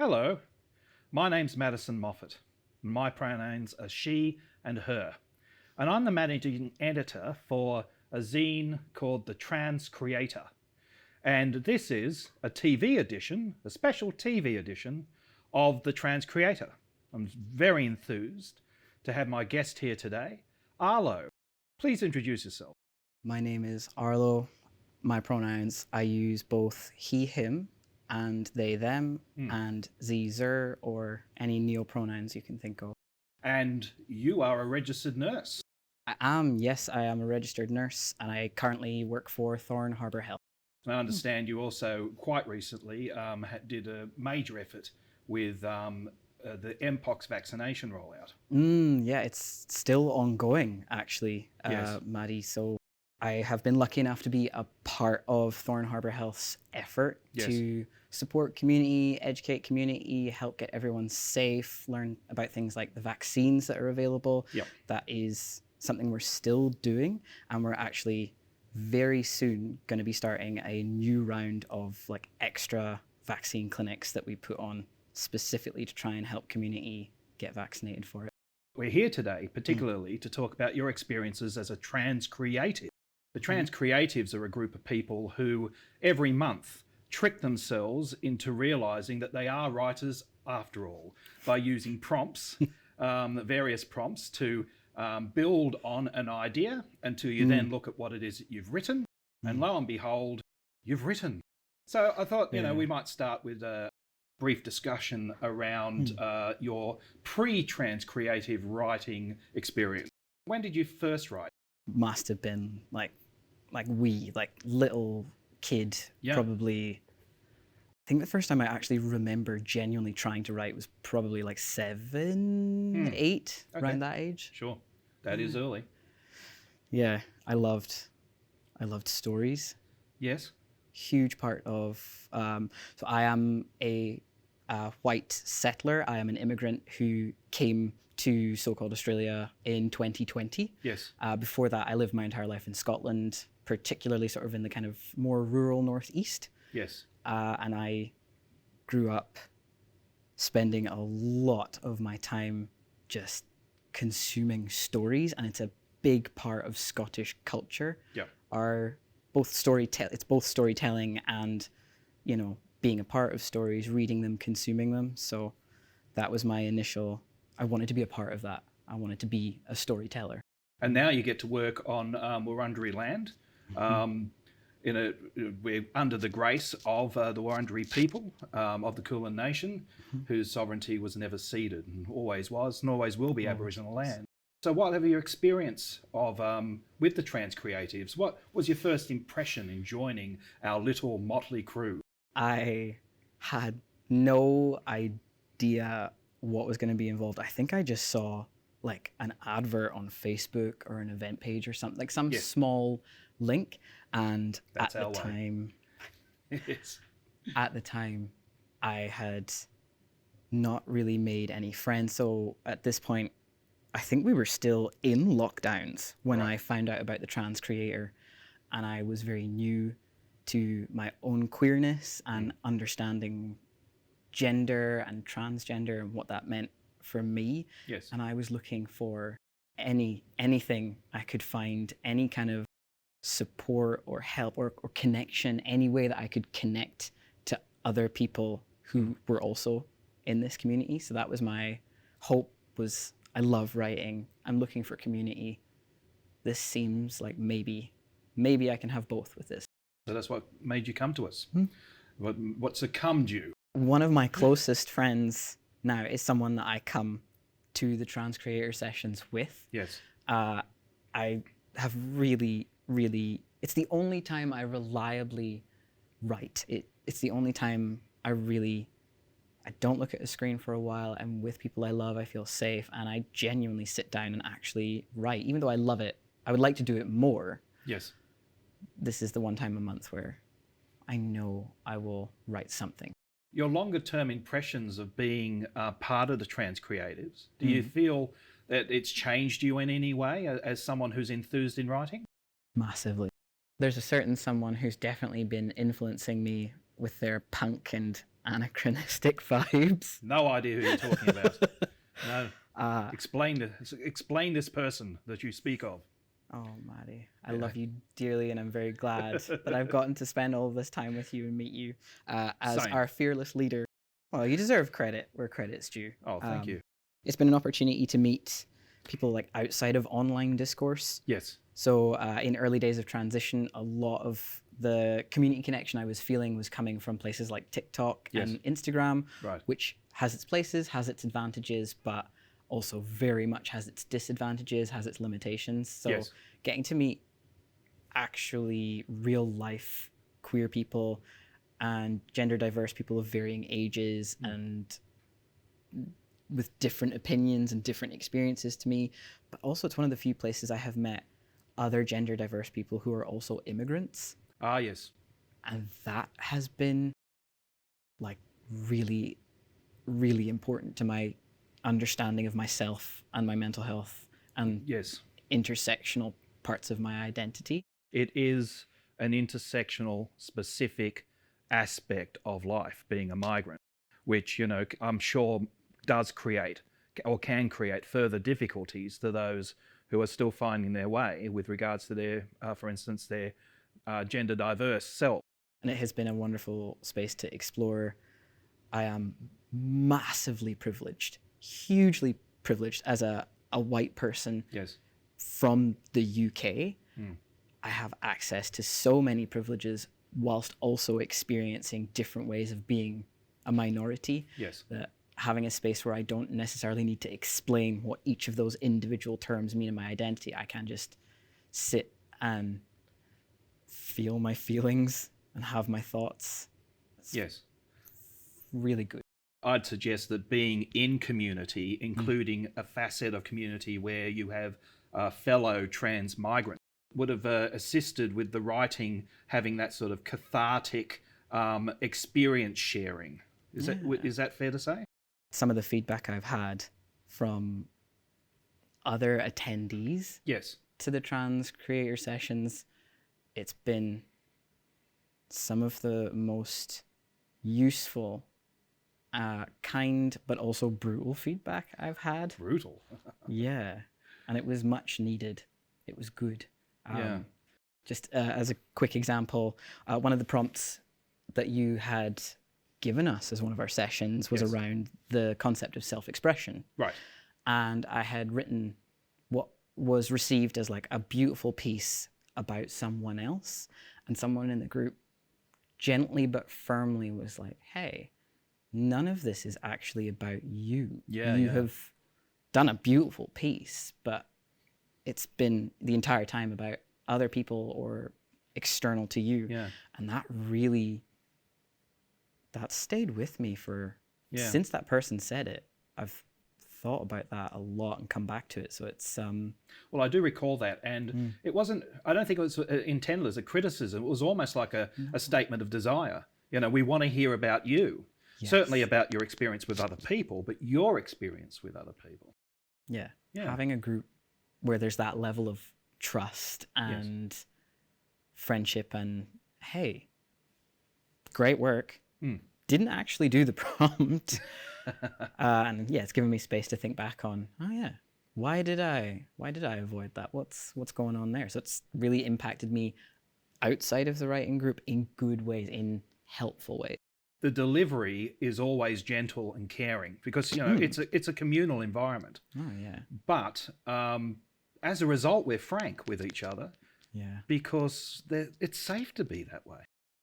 Hello, my name's Madison Moffat. My pronouns are she and her, and I'm the managing editor for a zine called the TransCreator. And this is a TV edition, a special TV edition of the TransCreator. I'm very enthused to have my guest here today, Arlo. Please introduce yourself. My name is Arlo. My pronouns, I use both he, him, and they, them, and ze, zer, or any neo-pronouns you can think of. And you are a registered nurse. Yes, I am a registered nurse, and I currently work for Thorn Harbour Health. I understand you also quite recently did a major effort with the Mpox vaccination rollout. Yeah, it's still ongoing, actually, Yes. Maddie. So I have been lucky enough to be a part of Thorn Harbour Health's effort to support community, educate community, help get everyone safe, learn about things like the vaccines that are available. Yep. That is something we're still doing, and we're actually very soon going to be starting a new round of like extra vaccine clinics that we put on specifically to try and help community get vaccinated for it. We're here today particularly to talk about your experiences as a trans creative. The trans creatives are a group of people who every month trick themselves into realizing that they are writers after all by using prompts, various prompts to build on an idea until you then look at what it is that you've written, and lo and behold, you've written. So I thought, you know, we might start with a brief discussion around your pre-trans creative writing experience. When did you first write? Must have been like little kid, probably. I think the first time I actually remember genuinely trying to write was probably like 7, 8, around that age. Sure, that is early. Yeah, I loved stories. Yes. Huge part of. So I am a white settler. I am an immigrant who came to so-called Australia in 2020. Yes. Before that, I lived my entire life in Scotland, particularly sort of in the kind of more rural northeast. Yes. And I grew up spending a lot of my time just consuming stories, and it's a big part of Scottish culture. Yeah. It's both storytelling and, you know, being a part of stories, reading them, consuming them. So that was my initial. I wanted to be a part of that. I wanted to be a And now you get to work on Wurundjeri land. We're under the grace of the Wurundjeri people of the Kulin Nation, whose sovereignty was never ceded and always was and always will be Aboriginal land. So whatever your experience of with the Trans Creatives, what was your first impression in joining our little motley crew? I had no idea what was going to be involved. I think I just saw like an advert on Facebook or an event page or something, like some small link. And That's at the time, I had not really made any friends. So at this point, I think we were still in lockdowns when I found out about the Trans Creator, and I was very new to my own queerness and understanding gender and transgender and what that meant for me. Yes. And I was looking for anything I could find, any kind of support or help or connection, any way that I could connect to other people who were also in this community. So that was my hope. Was I love writing. I'm looking for community. This seems like maybe I can have both with this. So that's what made you come to us. What succumbed you? One of my closest friends now is someone that I come to the Trans Creator Sessions with. Yes. I have really, it's the only time I reliably write. It's the only time I don't look at a screen for a while. I'm with people I love. I feel safe, and I genuinely sit down and actually write. Even though I love it, I would like to do it more. Yes. This is the one time a month where I know I will write something. Your longer term impressions of being part of the Trans Creatives, do you feel that it's changed you in any way as someone who's enthused in writing? Massively. There's a certain someone who's definitely been influencing me with their punk and anachronistic vibes. No idea who you're talking about. No. Explain this person that you speak of. Oh, Maddie, I love you dearly, and I'm very glad that I've gotten to spend all of this time with you and meet you as Same. our fearless leader. Well, you deserve credit where credit's due. Oh, thank you. It's been an opportunity to meet people like outside of online discourse. Yes. So in early days of transition, a lot of the community connection I was feeling was coming from places like TikTok and Instagram, Right. which has its places, has its advantages, but also very much has its disadvantages, has its limitations. So getting to meet actually real life queer people and gender diverse people of varying ages and with different opinions and different experiences to me, but also it's one of the few places I have met other gender diverse people who are also immigrants. Ah, yes. And that has been like really, really important to my understanding of myself and my mental health and intersectional parts of my identity. It is an intersectional specific aspect of life, being a migrant, which, you know, I'm sure does create or can create further difficulties to those who are still finding their way with regards to their, for instance, their gender diverse self. And it has been a wonderful space to explore. I am massively privileged, hugely privileged as a white person from the UK. I have access to so many privileges whilst also experiencing different ways of being a minority. That having a space where I don't necessarily need to explain what each of those individual terms mean in my identity. I can just sit and feel my feelings and have my thoughts. It's really good. I'd suggest that being in community, including a facet of community where you have fellow trans migrants, would have assisted with the writing having that sort of cathartic experience sharing. Is that fair to say? Some of the feedback I've had from other attendees to the Trans Creator Sessions, it's been some of the most useful, kind, but also brutal feedback I've had. Brutal? Yeah. And it was much needed. It was good. Just as a quick example, one of the prompts that you had given us as one of our sessions was around the concept of self-expression. Right. And I had written what was received as like a beautiful piece about someone else, and someone in the group gently but firmly was like, hey, none of this is actually about you. You have done a beautiful piece, but it's been the entire time about other people or external to you. And that really, that stayed with me for, since that person said it, I've thought about that a lot and come back to it. So it's... Well, I do recall that. And it wasn't, I don't think it was intended as a criticism. It was almost like a statement of desire. You know, we want to hear about you. Certainly about your experience with other people, but your experience with other people. Having a group where there's that level of trust and friendship and, hey, great work. Didn't actually do the prompt. And it's given me space to think back on, why did I avoid that? What's going on there? So it's really impacted me outside of the writing group in good ways, in helpful ways. The delivery is always gentle and caring because, you know, it's a communal environment. But as a result, we're frank with each other. Because it's safe to be that way.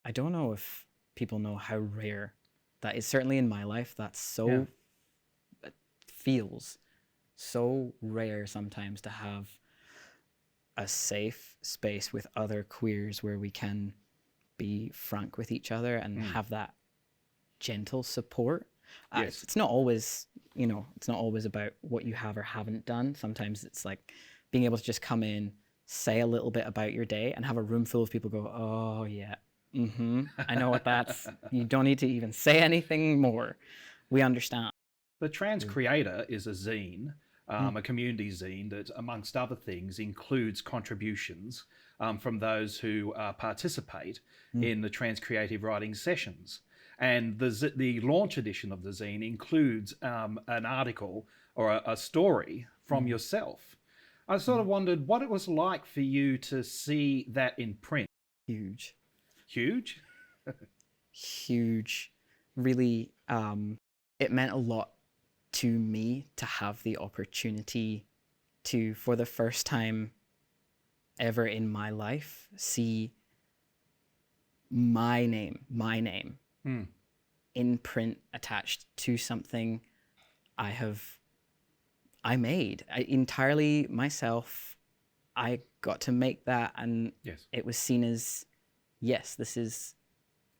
I don't know if people know how rare that is. Certainly in my life, that's so... It feels so rare sometimes to have a safe space with other queers where we can be frank with each other and have that gentle support. It's not always, you know, it's not always about what you have or haven't done. Sometimes it's like being able to just come in, say a little bit about your day and have a room full of people go, oh yeah, I know what that's, you don't need to even say anything more. We understand. The Trans Creator is a zine, a community zine that, amongst other things, includes contributions from those who participate in the TransCreative Writing Sessions. And the launch edition of the zine includes an article or a story from yourself. I sort of wondered what it was like for you to see that in print. Huge. Huge? Huge. Really, it meant a lot to me to have the opportunity to, for the first time ever in my life, see my name in print attached to something I made entirely myself. I got to make that, and it was seen as, yes, this is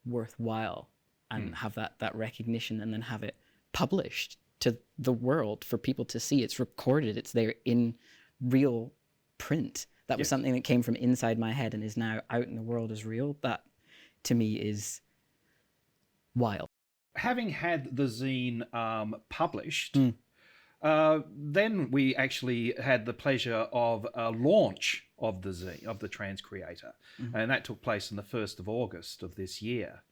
worthwhile, and have that recognition, and then have it published to the world for people to see. It's recorded, it's there in real print. That was something that came from inside my head and is now out in the world as real. That to me is wild. Having had the zine published, then we actually had the pleasure of a launch of the zine, of the TransCreator, and that took place on the 1st of August of this year.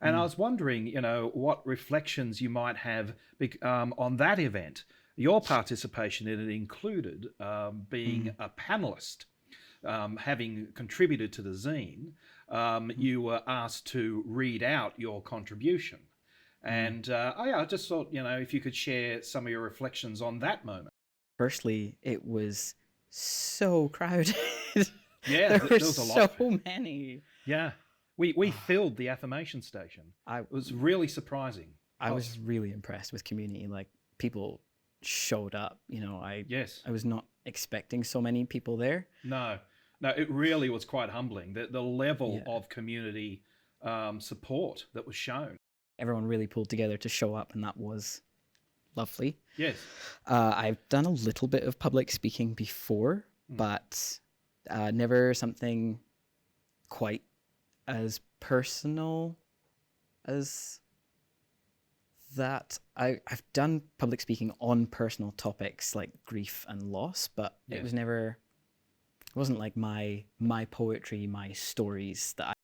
And I was wondering, you know, what reflections you might have on that event. Your participation in it included being a panelist, having contributed to the zine. You were asked to read out your contribution. And I just thought, you know, if you could share some of your reflections on that moment. Firstly, it was so crowded. Yeah, there was a lot. So many. Yeah. We filled the affirmation station. It was really surprising. I was really impressed with community. Like, people showed up. You know, I was not expecting so many people there. No, it really was quite humbling. The level of community support that was shown. Everyone really pulled together to show up, and that was lovely. Yes. I've done a little bit of public speaking before, but never something quite as personal as that. I've done public speaking on personal topics like grief and loss, but it wasn't like my poetry, my stories that I've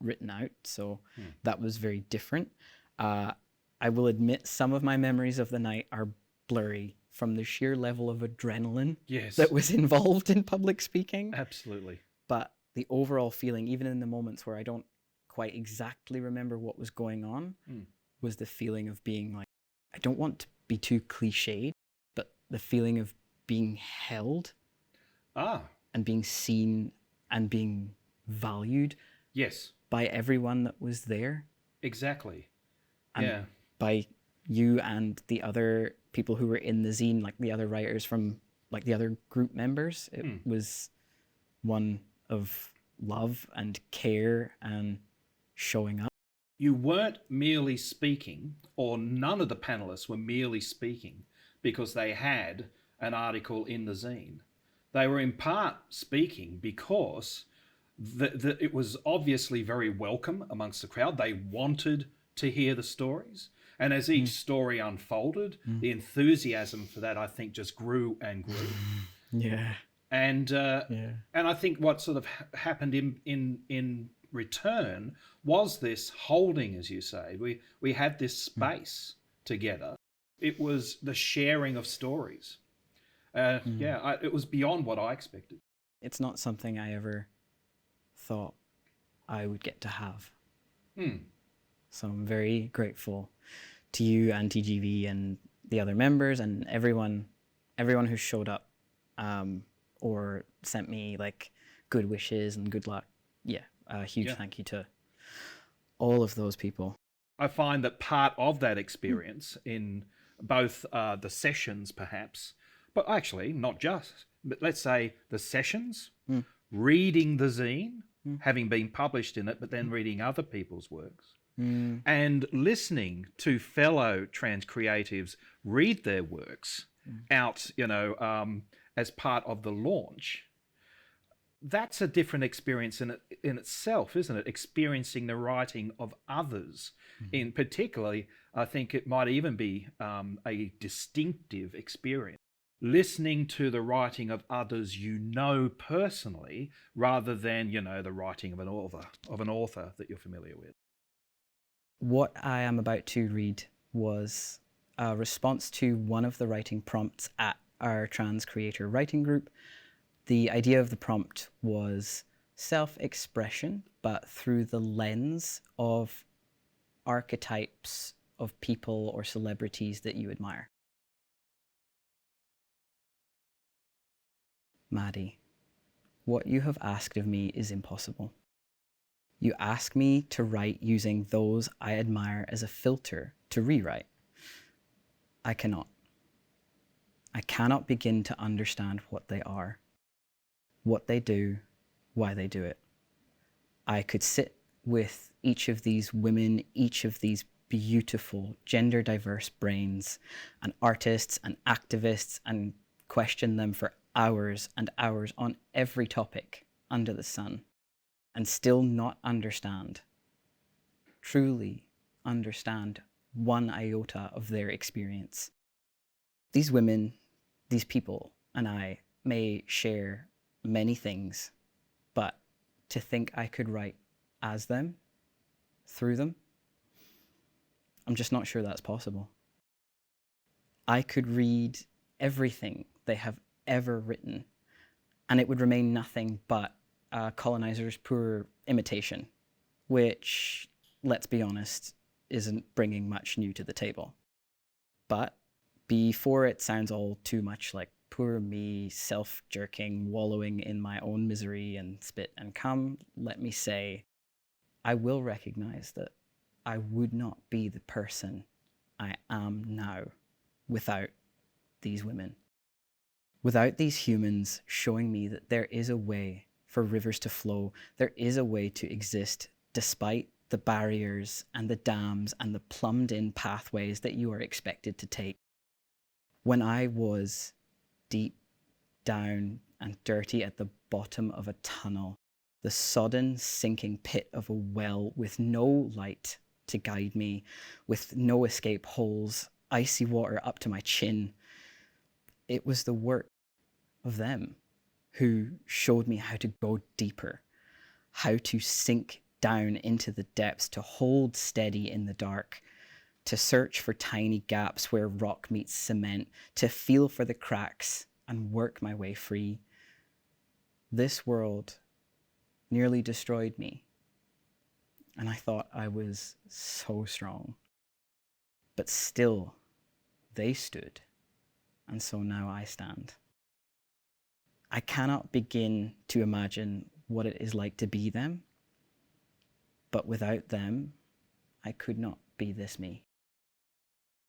written out. So that was very different. I will admit some of my memories of the night are blurry from the sheer level of adrenaline that was involved in public speaking. Absolutely. But the overall feeling, even in the moments where I don't quite exactly remember what was going on, was the feeling of being like, I don't want to be too cliched, but the feeling of being held and being seen and being valued by everyone that was there. Exactly. And by you and the other people who were in the zine, like the other writers from like the other group members. It was one of love and care and showing up. You weren't merely speaking, or none of the panelists were merely speaking because they had an article in the zine. They were in part speaking because it was obviously very welcome amongst the crowd. They wanted to hear the stories. And as each story unfolded, the enthusiasm for that, I think, just grew and grew. And I think what sort of happened in return was this holding, as you say. We had this space together. It was the sharing of stories. It was beyond what I expected. It's not something I ever thought I would get to have. So I'm very grateful to you and TGV and the other members and everyone who showed up or sent me like good wishes and good luck. A huge thank you to all of those people. I find that part of that experience in both the sessions perhaps, but actually not just, but let's say the sessions, reading the zine, having been published in it, but then reading other people's works, and listening to fellow TransCreatives read their works out, as part of the launch. That's a different experience in itself, isn't it? Experiencing the writing of others. In particularly, I think it might even be a distinctive experience. listening to the writing of others you know personally, rather than, you know, the writing of an author that you're familiar with? What I am about to read was a response to one of the writing prompts at our trans creator writing group. The idea of the prompt was self-expression, but through the lens of archetypes of people or celebrities that you admire. Maddie, what you have asked of me is impossible. You ask me to write using those I admire as a filter to rewrite. I cannot. I cannot begin to understand what they are, what they do, why they do it. I could sit with each of these women, each of these beautiful, gender diverse brains, and artists and activists, and question them for hours and hours on every topic under the sun, and still not understand, truly understand one iota of their experience. These women, these people, and I may share many things, but to think I could write as them, through them, I'm just not sure that's possible. I could read everything they have ever written, and it would remain nothing but a colonizer's poor imitation, which, let's be honest, isn't bringing much new to the table. But before it sounds all too much like poor me, self-jerking, wallowing in my own misery and spit and cum, let me say, I will recognize that I would not be the person I am now without these women. Without these humans showing me that there is a way for rivers to flow, there is a way to exist despite the barriers and the dams and the plumbed-in pathways that you are expected to take. When I was deep down and dirty at the bottom of a tunnel, the sodden sinking pit of a well with no light to guide me, with no escape holes, icy water up to my chin, it was the work of them who showed me how to go deeper, how to sink down into the depths, to hold steady in the dark, to search for tiny gaps where rock meets cement, to feel for the cracks and work my way free. This world nearly destroyed me, and I thought I was so strong. But still, they stood, and so now I stand. I cannot begin to imagine what it is like to be them, but without them, I could not be this me.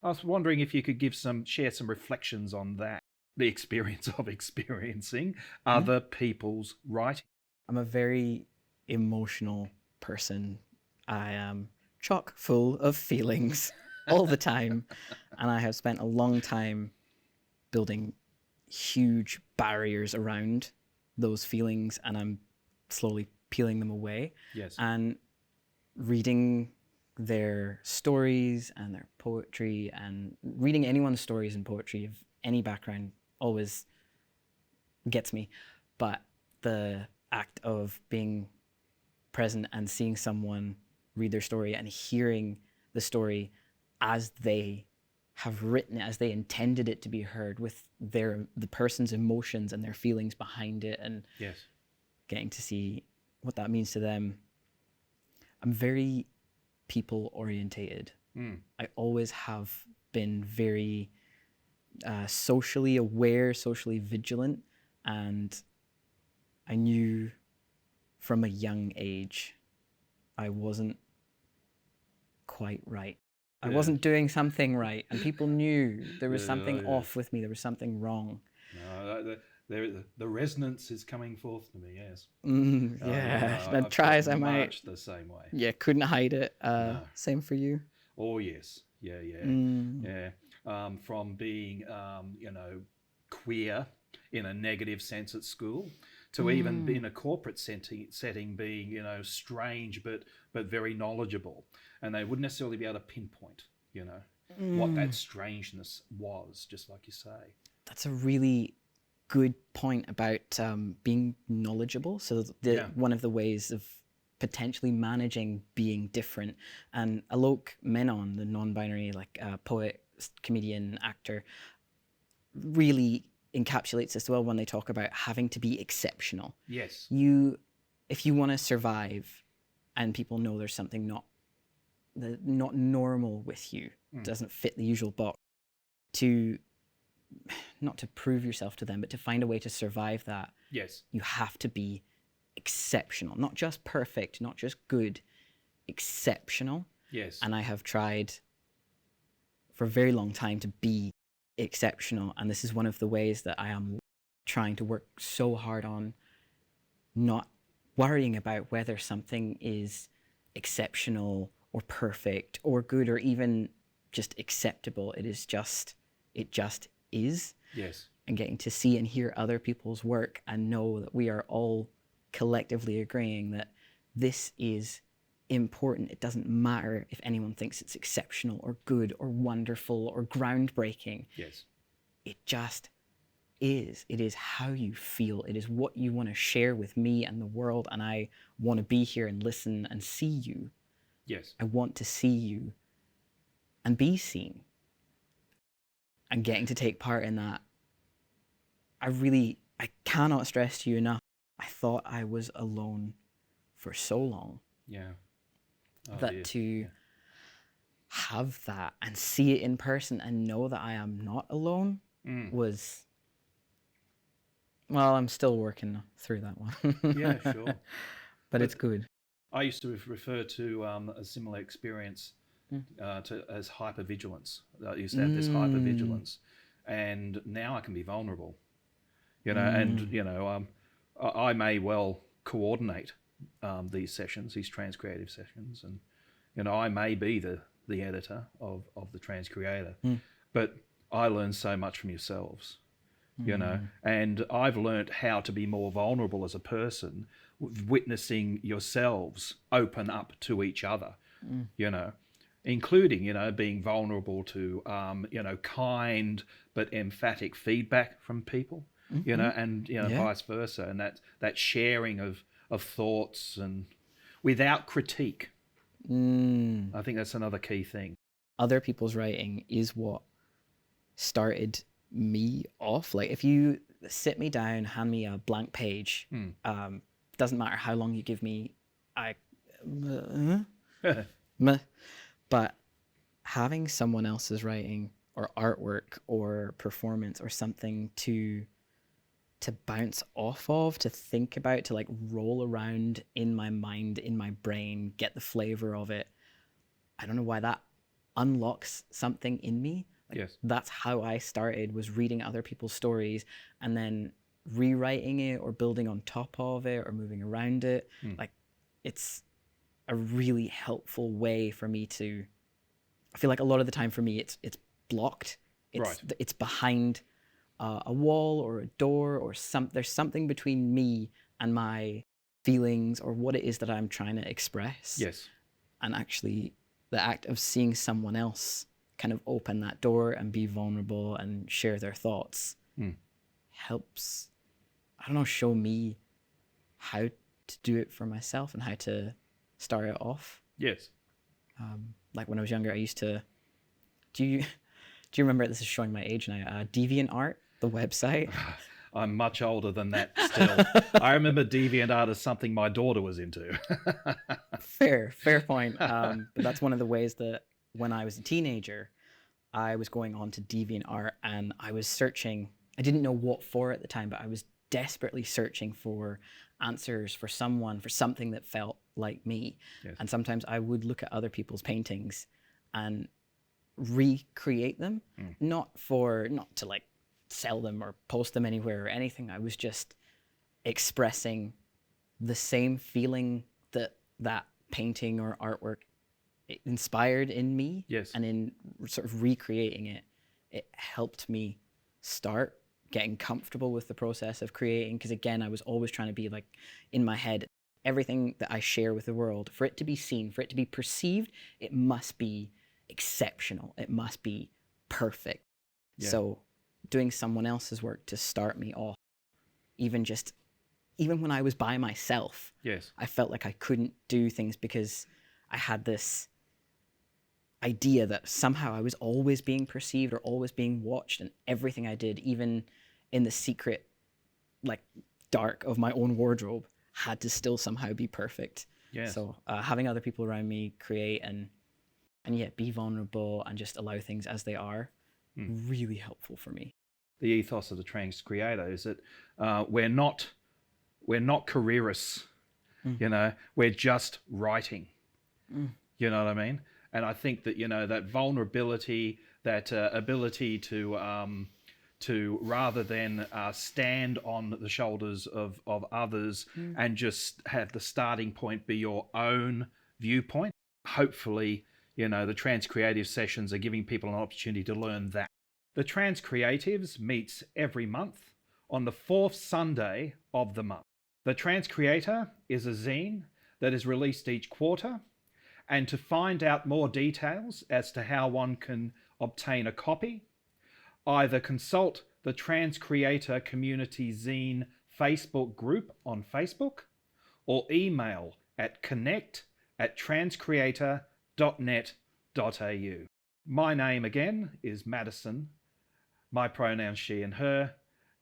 I was wondering if you could share some reflections on that, the experience of experiencing other people's writing. I'm a very emotional person. I am chock full of feelings all the time, and I have spent a long time building huge barriers around those feelings, and I'm slowly peeling them away. Yes. And reading their stories and their poetry, and reading anyone's stories and poetry of any background always gets me. But the act of being present and seeing someone read their story and hearing the story as they have written it, as they intended it to be heard, with the person's emotions and their feelings behind it, and yes, getting to see what that means to them. I'm very people orientated. I always have been very socially aware, socially vigilant, and I knew from a young age I wasn't quite right. I wasn't doing something right, and people knew there was something off with me. There was something wrong. No, the resonance is coming forth to me. Yes. Yeah. And try as I might. Much the same way. Yeah, couldn't hide it. No. Same for you. Oh yes. Yeah. Yeah. From being, queer in a negative sense at school, to even in a corporate setting being, strange but very knowledgeable, and they wouldn't necessarily be able to pinpoint, what that strangeness was, just like you say. that's a really good point about being knowledgeable. So one of the ways of potentially managing being different, and Alok Menon, the non-binary poet, comedian, actor, really encapsulates this well when they talk about having to be exceptional. Yes. If you want to survive and people know there's something not normal with you, doesn't fit the usual box, not to prove yourself to them, but to find a way to survive that, yes, you have to be exceptional, not just perfect, not just good, exceptional. Yes. And I have tried for a very long time to be exceptional, and this is one of the ways that I am trying to work so hard on not worrying about whether something is exceptional or perfect or good or even just acceptable. It just is. Yes. And getting to see and hear other people's work and know that we are all collectively agreeing that this is important. It doesn't matter if anyone thinks it's exceptional or good or wonderful or groundbreaking. Yes. It just is. It is how you feel. It is what you want to share with me and the world, and I want to be here and listen and see you. Yes. I want to see you and be seen. And getting to take part in that, I cannot stress to you enough, I thought I was alone for so long. Yeah. Oh, that dear. to have that and see it in person and know that I am not alone was, well, I'm still working through that one. Yeah, sure. But it's good. I used to refer to a similar experience as hypervigilance. I used to have this hypervigilance, and now I can be vulnerable. And I may well coordinate these sessions, these transcreative sessions, and I may be the editor of the TransCreator, but I learn so much from yourselves, and I've learnt how to be more vulnerable as a person, witnessing yourselves open up to each other, including, being vulnerable to, kind but emphatic feedback from people, and, vice versa. And that sharing of thoughts and without critique. I think that's another key thing. Other people's writing is what started me off. Like, if you sit me down, hand me a blank page, doesn't matter how long you give me, but having someone else's writing or artwork or performance or something to bounce off of, to think about, to roll around in my mind, in my brain, get the flavor of it. I don't know why that unlocks something in me. Yes. That's how I started, was reading other people's stories and then rewriting it or building on top of it or moving around it. It's a really helpful way for me to, I feel like a lot of the time for me, it's blocked. It's behind a wall or a door or there's something between me and my feelings or what it is that I'm trying to express. Yes. And actually the act of seeing someone else kind of open that door and be vulnerable and share their thoughts helps, I don't know, show me how to do it for myself and how to start it off. Yes. Like when I was younger, I used to, do you remember, this is showing my age now, DeviantArt, the website? I'm much older than that still. I remember DeviantArt as something my daughter was into. Fair point. But that's one of the ways that when I was a teenager, I was going on to DeviantArt and I was searching. I didn't know what for at the time, but I was desperately searching for answers for someone, for something that felt like me. Yes. And sometimes I would look at other people's paintings and recreate them, not to sell them or post them anywhere or anything. I was just expressing the same feeling that painting or artwork inspired in me. Yes. And in sort of recreating it, it helped me start getting comfortable with the process of creating. Because again, I was always trying to be in my head, everything that I share with the world, for it to be seen, for it to be perceived, it must be exceptional. It must be perfect. Yeah. So doing someone else's work to start me off. Even when I was by myself, Yes. I felt like I couldn't do things because I had this idea that somehow I was always being perceived or always being watched, and everything I did, even in the secret, like dark of my own wardrobe, had to still somehow be perfect. Yes. So having other people around me create and yeah, be vulnerable and just allow things as they are, really helpful for me. The ethos of the Trans Creator is that we're not careerists, you know, we're just writing. You know what I mean? And I think that, you know, that vulnerability, that ability to rather than stand on the shoulders of others and just have the starting point be your own viewpoint. Hopefully, you know, the TransCreatives sessions are giving people an opportunity to learn that. The TransCreatives meets every month on the fourth Sunday of the month. The TransCreator is a zine that is released each quarter. And to find out more details as to how one can obtain a copy, either consult the TransCreator Community Zine Facebook group on Facebook or email at connect@transcreator.net.au. My name again is Madison, my pronouns she and her,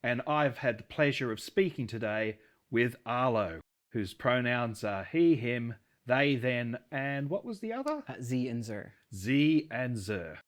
and I've had the pleasure of speaking today with Arlo, whose pronouns are he, him, they, then, and what was the other? Z and Zer. Z and Zer.